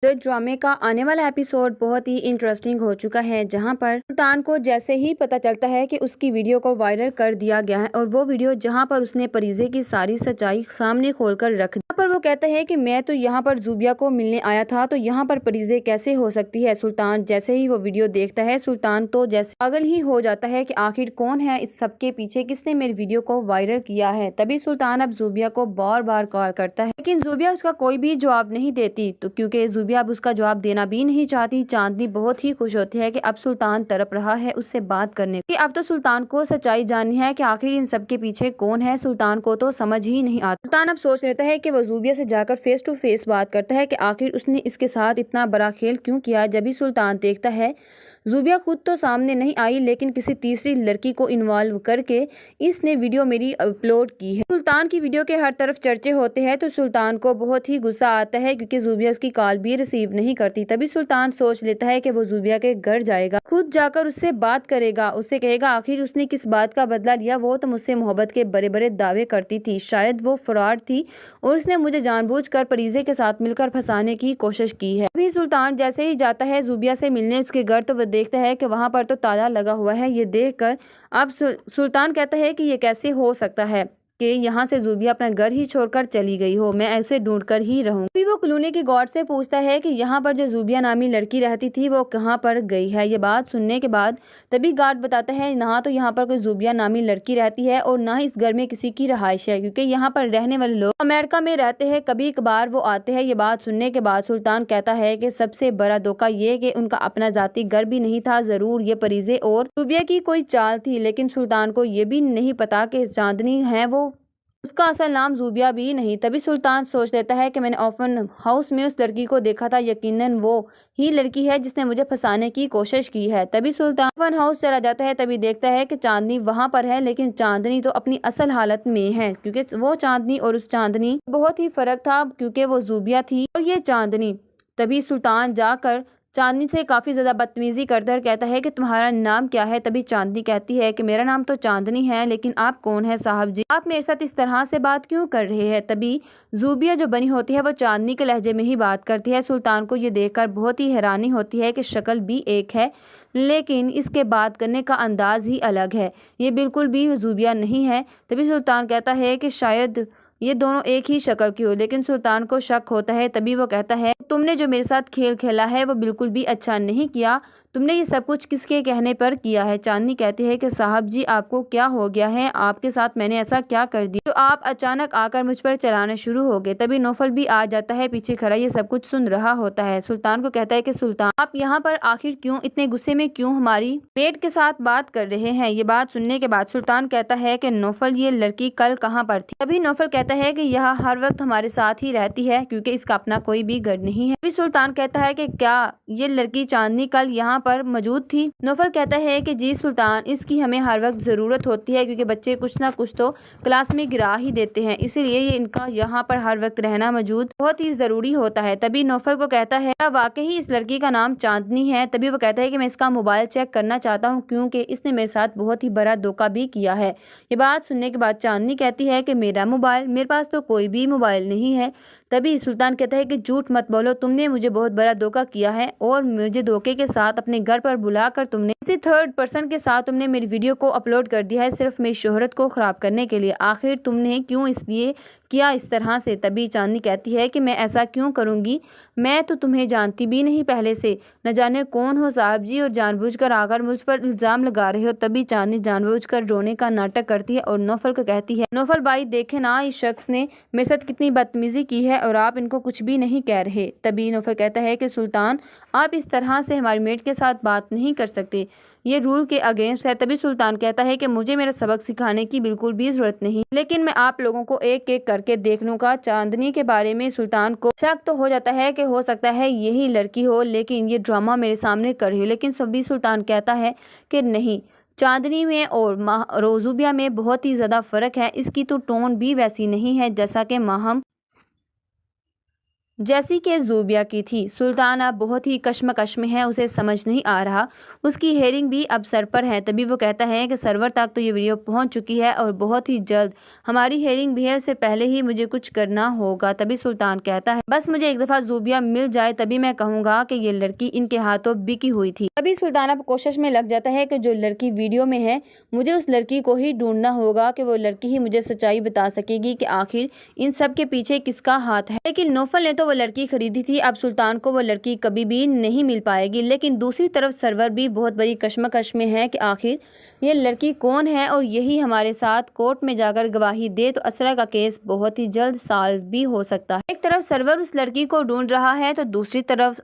The ड्रामे का आने वाला एपिसोड बहुत ही इंटरेस्टिंग हो चुका है, जहां पर सुल्तान को जैसे ही पता चलता है कि उसकी वीडियो को वायरल कर दिया गया है और वो वीडियो जहां पर उसने परीजे की सारी सच्चाई सामने खोलकर रख दी, पर वो कहता है कि मैं तो यहाँ पर ज़ूबिया को मिलने आया था, तो यहाँ पर परीजे कैसे हो सकती है। सुल्तान जैसे ही वो वीडियो देखता है, सुल्तान तो जैसे पागल ही हो जाता है कि आखिर कौन है इस सबके पीछे, किसने मेरी वीडियो को वायरल किया है। तभी सुल्तान अब ज़ूबिया को बार बार कॉल करता है, लेकिन ज़ूबिया उसका कोई भी जवाब नहीं देती, तो क्योंकि ज़ूबिया अब उसका जवाब देना भी नहीं चाहती। चांदनी बहुत ही खुश होती है कि अब सुल्तान तड़प रहा है उससे बात करने की। अब तो सुल्तान को सच्चाई जाननी है कि आखिर इन सब के पीछे कौन है। सुल्तान को तो समझ ही नहीं आता। सुल्तान अब सोच लेता है कि वो ज़ूबिया से जाकर फेस टू फेस बात करता है कि आखिर उसने इसके साथ इतना बड़ा खेल क्यों किया। जब भी सुल्तान देखता है ज़ूबिया खुद तो सामने नहीं आई, लेकिन किसी तीसरी लड़की को इन्वॉल्व करके इसने वीडियो मेरी अपलोड की है। सुल्तान की वीडियो के हर तरफ चर्चे होते हैं, तो सुल्तान को बहुत ही गुस्सा आता है क्योंकि ज़ूबिया उसकी कॉल भी रिसीव नहीं करती। तभी सुल्तान सोच लेता है कि वो ज़ूबिया के घर जाएगा, खुद जाकर उससे बात करेगा, उससे कहेगा आखिर उसने किस बात का बदला लिया। वो तो मुझसे मोहब्बत के बड़े बड़े दावे करती थी, शायद वो फ्रॉड थी और उसने मुझे जानबूझकर परीजे के साथ मिलकर फंसाने की कोशिश की है। अभी सुल्तान जैसे ही जाता है ज़ूबिया से मिलने उसके घर, तो वो देखता है कि वहां पर तो ताला लगा हुआ है। ये देखकर अब सुल्तान कहता है कि ये कैसे हो सकता है कि यहाँ से ज़ूबिया अपना घर ही छोड़कर चली गई हो, मैं ऐसे ढूंढकर ही रहूं। फिर वो कॉलोनी के गार्ड से पूछता है कि यहाँ पर जो ज़ूबिया नामी लड़की रहती थी वो कहाँ पर गई है। ये बात सुनने के बाद तभी गार्ड बताता है ना तो यहाँ पर कोई ज़ूबिया नामी लड़की रहती है और ना ही इस घर में किसी की रहाइश है, क्योंकि यहाँ पर रहने वाले लोग अमेरिका में रहते हैं, कभी कभार वो आते हैं। ये बात सुनने के बाद सुल्तान कहता है कि सबसे बड़ा धोखा ये कि उनका अपना जाति घर भी नहीं था, जरूर ये परीजे और ज़ूबिया की कोई चाल थी। लेकिन सुल्तान को ये भी नहीं पता कि चांदनी है वो उसका असल नाम ज़ूबिया भी नहीं। तभी सुल्तान सोच लेता है कि मैंने ओपन हाउस में उस लड़की को देखा था, यकीनन वो ही लड़की है जिसने मुझे फंसाने की कोशिश की है। तभी सुल्तान ओपन हाउस चला जाता है, तभी देखता है कि चांदनी वहां पर है, लेकिन चांदनी तो अपनी असल हालत में है, क्योंकि वो चांदनी और उस चांदनी बहुत ही फर्क था, क्योंकि वो ज़ूबिया थी और ये चांदनी। तभी सुल्तान जाकर चांदनी से काफी ज्यादा बदतमीजी करता है, कहता है कि तुम्हारा नाम क्या है। तभी चांदनी कहती है कि मेरा नाम तो चांदनी है, लेकिन आप कौन है साहब जी, आप मेरे साथ इस तरह से बात क्यों कर रहे हैं। तभी ज़ूबिया जो बनी होती है वो चांदनी के लहजे में ही बात करती है। सुल्तान को ये देखकर बहुत ही हैरानी होती है कि शक्ल भी एक है, लेकिन इसके बात करने का अंदाज ही अलग है, ये बिल्कुल भी ज़ूबिया नहीं है। तभी सुल्तान कहता है कि शायद ये दोनों एक ही शक्ल की हो, लेकिन सुल्तान को शक होता है। तभी वो कहता है तुमने जो मेरे साथ खेल खेला है वो बिल्कुल भी अच्छा नहीं किया, तुमने ये सब कुछ किसके कहने पर किया है। चांदनी कहती है कि साहब जी आपको क्या हो गया है, आपके साथ मैंने ऐसा क्या कर दिया तो आप अचानक आकर मुझ पर चलाने शुरू हो गए। तभी नौफल भी आ जाता है पीछे खड़ा, ये सब कुछ सुन रहा होता है। सुल्तान को कहता है कि सुल्तान आप यहाँ पर आखिर क्यों इतने गुस्से में, क्यों हमारी मेट के साथ बात कर रहे हैं। ये बात सुनने के बाद सुल्तान कहता है कि नौफल ये लड़की कल कहाँ पर थी। तभी नौफल कहता है कि यह हर वक्त हमारे साथ ही रहती है, क्योंकि इसका अपना कोई भी घर नहीं है। तभी सुल्तान कहता है कि क्या ये लड़की चांदनी कल यहाँ पर मौजूद थी। नौफल कहता है कि जी सुल्तान, इसकी हमें हर वक्त जरूरत होती है, क्योंकि बच्चे कुछ ना कुछ तो क्लास में गिरा ही देते हैं, इसीलिए ये इनका यहाँ पर हर वक्त रहना मौजूद बहुत ही जरूरी होता है। तभी नौफल को कहता है क्या वाकई इस लड़की का नाम चांदनी है। तभी वो कहता है कि मैं इसका मोबाइल चेक करना चाहता हूँ, क्योंकि इसने मेरे साथ बहुत ही बड़ा धोखा भी किया है। ये बात सुनने के बाद चांदनी कहती है कि मेरा मोबाइल, मेरे पास तो कोई भी मोबाइल नहीं है। तभी सुल्तान कहता है कि झूठ मत बोलो, तुमने मुझे बहुत बड़ा धोखा किया है और मुझे धोखे के साथ अपने घर पर बुलाकर तुमने किसी थर्ड पर्सन के साथ तुमने मेरी वीडियो को अपलोड कर दिया है, सिर्फ मेरी शोहरत को खराब करने के लिए। आखिर तुमने क्यों इसलिए किया इस तरह से। तभी चांदनी कहती है कि मैं ऐसा क्यों करूंगी, मैं तो तुम्हें जानती भी नहीं पहले से, न जाने कौन हो साहब जी और जानबूझकर आकर मुझ पर इल्जाम लगा रहे हो। तभी चांदनी जानबूझकर रोने का नाटक करती है और नौफल को कहती है नौफल भाई देखे ना इस शख्स ने मेरे साथ कितनी बदतमीजी की है और आप इनको कुछ भी नहीं कह रहे। तभी नौफल कहता है कि सुल्तान आप इस तरह से हमारी मेट के साथ बात नहीं कर सकते, ये रूल के अगेंस्ट है। तभी सुल्तान कहता है कि मुझे मेरा सबक सिखाने की बिल्कुल भी जरूरत नहीं, लेकिन मैं आप लोगों को एक एक करके देख लूंगा। चांदनी के बारे में सुल्तान को शक तो हो जाता है कि हो सकता है यही लड़की हो, लेकिन ये ड्रामा मेरे सामने कर रही हो। लेकिन सभी सुल्तान कहता है कि नहीं, चांदनी में और ज़ूबिया में बहुत ही ज्यादा फर्क है, इसकी तो टोन भी वैसी नहीं है जैसा कि माहम जैसी कि ज़ूबिया की थी। सुल्तान अब बहुत ही कश्मकश में है, उसे समझ नहीं आ रहा। उसकी हेयरिंग भी अब सर पर है। तभी वो कहता है कि सर्वर तक तो ये वीडियो पहुंच चुकी है और बहुत ही जल्द हमारी हेयरिंग भी है, उससे पहले ही मुझे कुछ करना होगा। तभी सुल्तान कहता है बस मुझे एक दफ़ा ज़ूबिया मिल जाए, तभी मैं कहूँगा कि ये लड़की इनके हाथों बिकी हुई थी। तभी सुल्तान अब कोशिश में लग जाता है कि जो लड़की वीडियो में है, मुझे उस लड़की को ही ढूंढना होगा कि वो लड़की ही मुझे सच्चाई बता सकेगी कि आखिर इन सब के पीछे किसका हाथ है। लेकिन नौफल ने तो वो लड़की खरीदी थी, अब सुल्तान को वो लड़की कभी भी नहीं मिल पाएगी। लेकिन दूसरी तरफ सरवर भी बहुत बड़ी कश्मकश में है कि आखिर ये लड़की कौन है और यही हमारे साथ कोर्ट में जाकर गवाही दे तो असरा का केस बहुत ही जल्द सॉल्व भी हो सकता है। एक तरफ सरवर उस लड़की को ढूंढ रहा है तो दूसरी तरफ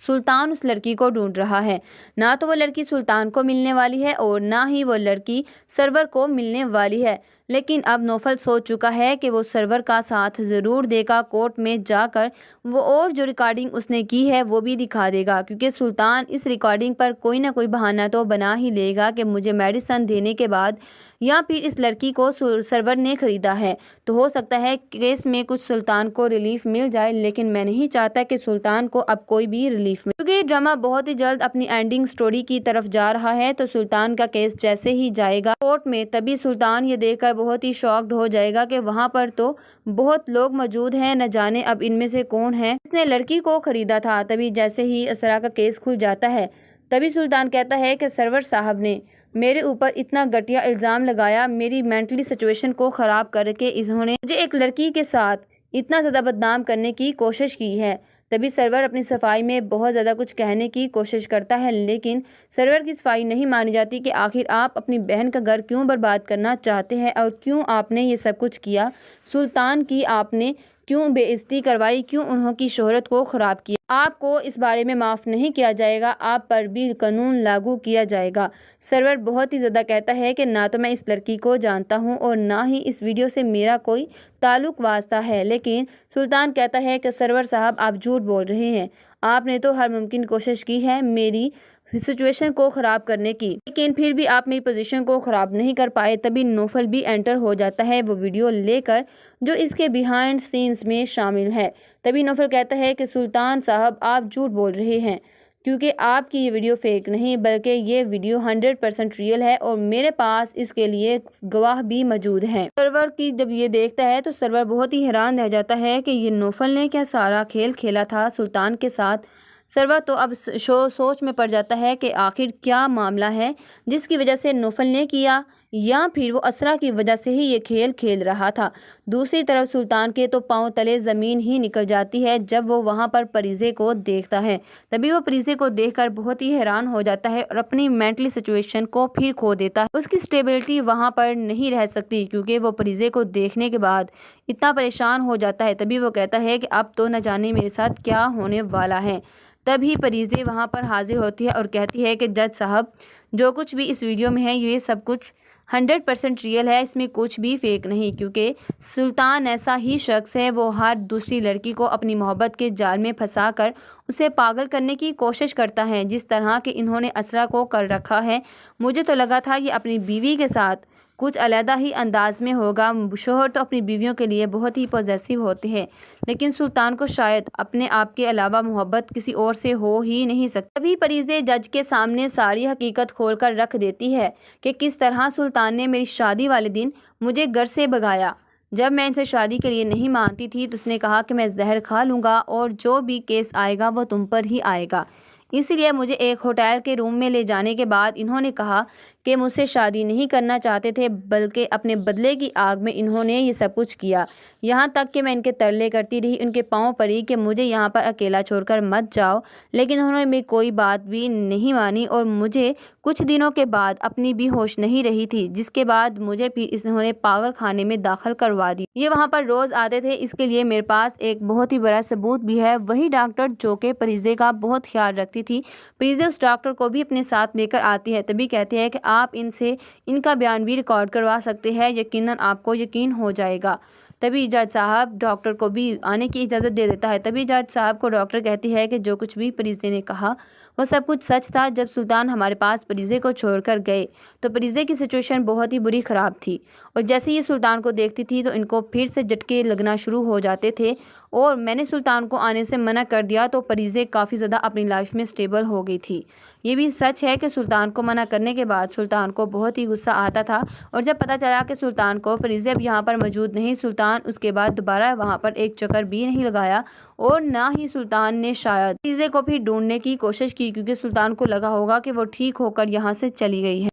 सुल्तान उस लड़की को ढूंढ रहा है। ना तो वो लड़की सुल्तान को मिलने वाली है और ना ही वो लड़की सरवर को मिलने वाली है। लेकिन अब नौफल सोच चुका है कि वो सरवर का साथ ज़रूर देगा। कोर्ट में जाकर वो और जो रिकॉर्डिंग उसने की है वो भी दिखा देगा, क्योंकि सुल्तान इस रिकॉर्डिंग पर कोई ना कोई बहाना तो बना ही लेगा कि मुझे मेडिसिन देने के बाद या फिर इस लड़की को सरवर ने खरीदा है। तो हो सकता है केस में कुछ सुल्तान को रिलीफ मिल जाए, लेकिन मैं नहीं चाहता कि सुल्तान को अब कोई भी रिलीफ मिले, क्योंकि ड्रामा बहुत ही जल्द अपनी एंडिंग स्टोरी की तरफ जा रहा है। तो सुल्तान का केस जैसे ही जाएगा कोर्ट में, तभी सुल्तान ये देखकर बहुत ही शॉक्ड हो जाएगा कि वहाँ पर तो बहुत लोग मौजूद हैं, न जाने अब इनमें से कौन है जिसने लड़की को खरीदा था। तभी जैसे ही असरा का केस खुल जाता है, तभी सुल्तान कहता है कि सरवर साहब ने मेरे ऊपर इतना घटिया इल्ज़ाम लगाया, मेरी मेंटली सिचुएशन को ख़राब करके इन्होंने मुझे एक लड़की के साथ इतना ज़्यादा बदनाम करने की कोशिश की है। तभी सरवर अपनी सफाई में बहुत ज़्यादा कुछ कहने की कोशिश करता है, लेकिन सरवर की सफाई नहीं मानी जाती कि आखिर आप अपनी बहन का घर क्यों बर्बाद करना चाहते हैं और क्यों आपने ये सब कुछ किया। सुल्तान की आपने क्यों बेइज्जती करवाई, क्यों उन्होंने शोहरत को ख़राब किया। आपको इस बारे में माफ़ नहीं किया जाएगा, आप पर भी कानून लागू किया जाएगा। सरवर बहुत ही ज़्यादा कहता है कि ना तो मैं इस लड़की को जानता हूँ और ना ही इस वीडियो से मेरा कोई ताल्लुक़ वास्ता है। लेकिन सुल्तान कहता है कि सरवर साहब आप झूठ बोल रहे हैं, आपने तो हर मुमकिन कोशिश की है मेरी सिचुएशन को ख़राब करने की, लेकिन फिर भी आप मेरी पोजीशन को ख़राब नहीं कर पाए। तभी नौफल भी एंटर हो जाता है वो वीडियो लेकर जो इसके बिहाइंड सीन्स में शामिल है। तभी नौफल कहता है कि सुल्तान साहब आप झूठ बोल रहे हैं, क्योंकि आपकी ये वीडियो फेक नहीं बल्कि ये वीडियो 100% रियल है और मेरे पास इसके लिए गवाह भी मौजूद हैं। सरवर की जब ये देखता है तो सरवर बहुत ही हैरान रह जाता है कि ये नौफल ने क्या सारा खेल खेला था सुल्तान के साथ। सरवर तो अब सोच में पड़ जाता है कि आखिर क्या मामला है जिसकी वजह से नौफल ने किया, या फिर वो असरा की वजह से ही ये खेल खेल रहा था। दूसरी तरफ सुल्तान के तो पांव तले ज़मीन ही निकल जाती है जब वो वहाँ पर परीज़े को देखता है। तभी वो परीज़े को देखकर बहुत ही हैरान हो जाता है और अपनी मेंटली सिचुएशन को फिर खो देता है। उसकी स्टेबिलिटी वहाँ पर नहीं रह सकती, क्योंकि वो परीज़े को देखने के बाद इतना परेशान हो जाता है। तभी वो कहता है कि अब तो न जाने मेरे साथ क्या होने वाला है। तभी परीज़े वहाँ पर हाजिर होती है और कहती है कि जज साहब, जो कुछ भी इस वीडियो में है ये सब कुछ 100% रियल है, इसमें कुछ भी फेक नहीं, क्योंकि सुल्तान ऐसा ही शख्स है, वो हर दूसरी लड़की को अपनी मोहब्बत के जाल में फंसाकर उसे पागल करने की कोशिश करता है, जिस तरह के इन्होंने असरा को कर रखा है। मुझे तो लगा था ये अपनी बीवी के साथ कुछ अलहदा ही अंदाज में होगा। शोहर तो अपनी बीवियों के लिए बहुत ही पॉजेसिव होते हैं, लेकिन सुल्तान को शायद अपने आप के अलावा मोहब्बत किसी और से हो ही नहीं सकती। तभी परीज़े जज के सामने सारी हकीकत खोलकर रख देती है कि किस तरह सुल्तान ने मेरी शादी वाले दिन मुझे घर से भगाया। जब मैं इनसे शादी के लिए नहीं मानती थी तो उसने कहा कि मैं जहर खा लूँगा और जो भी केस आएगा वो तुम पर ही आएगा। इसीलिए मुझे एक होटल के रूम में ले जाने के बाद इन्होंने कहा कि मुझसे शादी नहीं करना चाहते थे, बल्कि अपने बदले की आग में इन्होंने ये सब कुछ किया। यहाँ तक कि मैं इनके तरले करती रही, उनके पाँव पड़ी कि मुझे यहाँ पर अकेला छोड़कर मत जाओ, लेकिन उन्होंने मेरी कोई बात भी नहीं मानी और मुझे कुछ दिनों के बाद अपनी भी होश नहीं रही थी, जिसके बाद मुझे फिर इन्होंने पागल खाने में दाखिल करवा दी। ये वहाँ पर रोज़ आते थे, इसके लिए मेरे पास एक बहुत ही बड़ा सबूत भी है। वही डॉक्टर जो कि परीज़े का बहुत ख्याल रखती थी, परीज़े उस डॉक्टर को भी अपने साथ लेकर आती है। तभी कहती है कि आप इनसे इनका बयान भी रिकॉर्ड करवा सकते हैं, यकीनन आपको यकीन हो जाएगा। तभी जज साहब डॉक्टर को भी आने की इजाज़त दे देता है। तभी जज साहब को डॉक्टर कहती है कि जो कुछ भी परीज़े ने कहा वो सब कुछ सच था। जब सुल्तान हमारे पास परीज़े को छोड़कर गए तो परीज़े की सिचुएशन बहुत ही बुरी ख़राब थी और जैसे ये सुल्तान को देखती थी तो इनको फिर से झटके लगना शुरू हो जाते थे और मैंने सुल्तान को आने से मना कर दिया तो परीज़े काफ़ी ज़्यादा अपनी लाइफ में स्टेबल हो गई थी। ये भी सच है कि सुल्तान को मना करने के बाद सुल्तान को बहुत ही गुस्सा आता था और जब पता चला कि सुल्तान को परीज़े अब यहाँ पर मौजूद नहीं, सुल्तान उसके बाद दोबारा वहाँ पर एक चक्कर भी नहीं लगाया और ना ही सुल्तान ने शायद परीज़े को भी ढूंढने की कोशिश की, क्योंकि सुल्तान को लगा होगा कि वो ठीक होकर यहाँ से चली गई है।